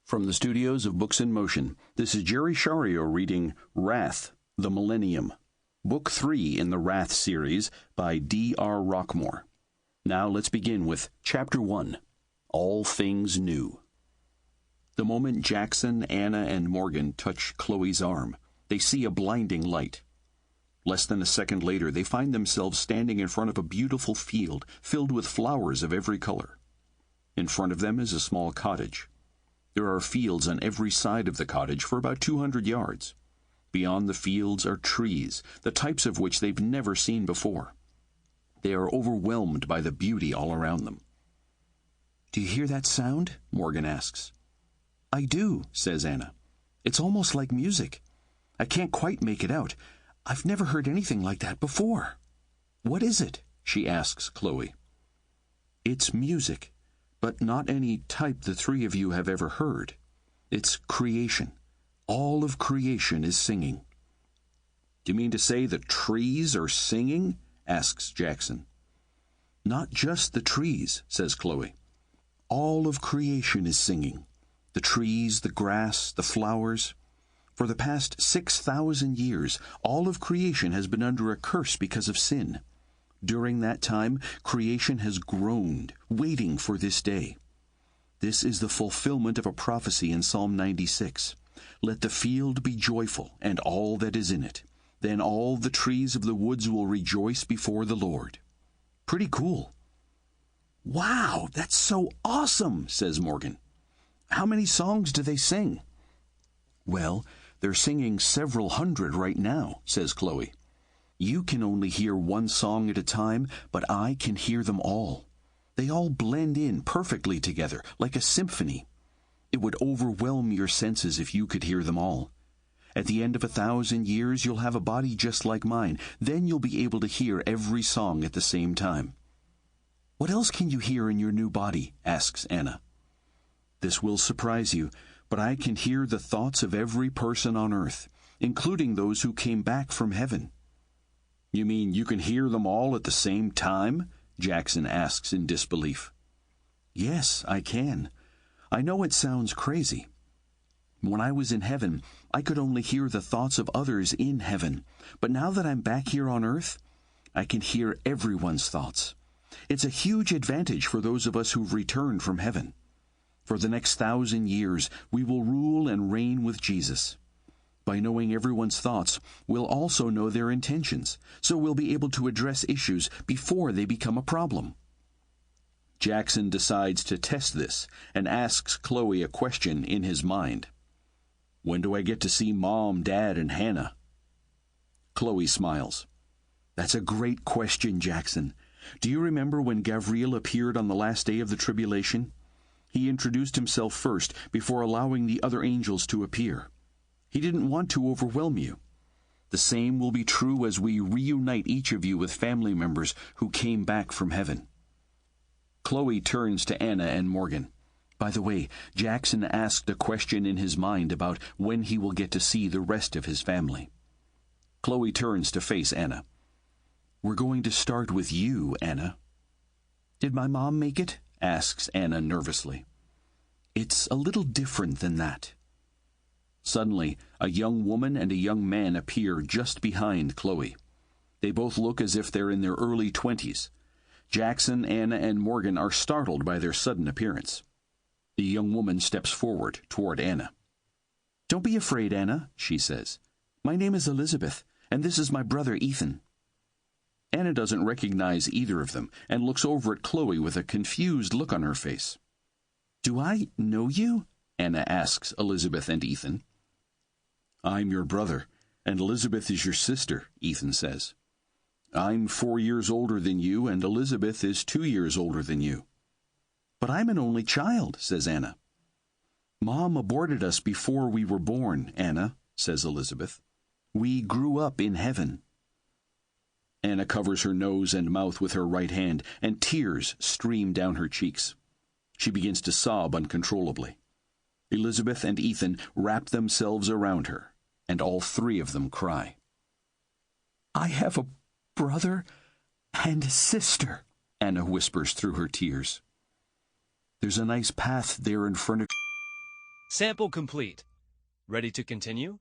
From the studios of Books in Motion, this is Jerry Sciarrio reading Wrath, the Millennium, Book 3 in the Wrath series by D.R. Roquemore. Now let's begin with Chapter 1, All Things New. The moment Jackson, Anna, and Morgan touch Chloe's arm, they see a blinding light. Less than a second later, they find themselves standing in front of a beautiful field filled with flowers of every color. In front of them is a small cottage. There are fields on every side of the cottage for about 200 yards. Beyond the fields are trees, the types of which they've never seen before. They are overwhelmed by the beauty all around them. "Do you hear that sound?" Morgan asks. "I do," says Anna. "It's almost like music. I can't quite make it out. I've never heard anything like that before." "What is it?" she asks Chloe. "It's music, but not any type the three of you have ever heard. It's creation. All of creation is singing." "Do you mean to say the trees are singing?" asks Jackson. "Not just the trees," says Chloe. "All of creation is singing. The trees, the grass, the flowers. For the past 6,000 years, all of creation has been under a curse because of sin. During that time, creation has groaned, waiting for this day. This is the fulfillment of a prophecy in Psalm 96. "Let the field be joyful, and all that is in it. Then all the trees of the woods will rejoice before the Lord." Pretty cool. "Wow, that's so awesome," says Morgan. "How many songs do they sing?" "Well, they're singing several hundred right now," says Chloe. "You can only hear one song at a time, but I can hear them all. They all blend in perfectly together, like a symphony. It would overwhelm your senses if you could hear them all. At the end of 1,000 years, you'll have a body just like mine. Then you'll be able to hear every song at the same time." "What else can you hear in your new body?" asks Anna. "This will surprise you, but I can hear the thoughts of every person on earth, including those who came back from heaven." "You mean you can hear them all at the same time?" Jackson asks in disbelief. "Yes, I can. I know it sounds crazy. When I was in heaven, I could only hear the thoughts of others in heaven. But now that I'm back here on earth, I can hear everyone's thoughts. It's a huge advantage for those of us who've returned from heaven. For the next 1,000 years, we will rule and reign with Jesus. By knowing everyone's thoughts, we'll also know their intentions, so we'll be able to address issues before they become a problem." Jackson decides to test this and asks Chloe a question in his mind. "When do I get to see Mom, Dad, and Hannah?" Chloe smiles. "That's a great question, Jackson. Do you remember when Gabriel appeared on the last day of the tribulation? He introduced himself first before allowing the other angels to appear. He didn't want to overwhelm you. The same will be true as we reunite each of you with family members who came back from heaven." Chloe turns to Anna and Morgan. "By the way, Jackson asked a question in his mind about when he will get to see the rest of his family." Chloe turns to face Anna. "We're going to start with you, Anna." "Did my mom make it?" asks Anna nervously. "It's a little different than that." Suddenly, a young woman and a young man appear just behind Chloe. They both look as if they're in their early 20s. Jackson, Anna, and Morgan are startled by their sudden appearance. The young woman steps forward toward Anna. "Don't be afraid, Anna," she says. "My name is Elizabeth, and this is my brother Ethan." Anna doesn't recognize either of them and looks over at Chloe with a confused look on her face. "Do I know you?" Anna asks Elizabeth and Ethan. "I'm your brother, and Elizabeth is your sister," Ethan says. "I'm 4 years older than you, and Elizabeth is 2 years older than you." "But I'm an only child," says Anna. "Mom aborted us before we were born, Anna," says Elizabeth. "We grew up in heaven." Anna covers her nose and mouth with her right hand, and tears stream down her cheeks. She begins to sob uncontrollably. Elizabeth and Ethan wrap themselves around her, and all three of them cry. "I have a brother and a sister," Anna whispers through her tears. "There's a nice path there in front of..." Sample complete. Ready to continue?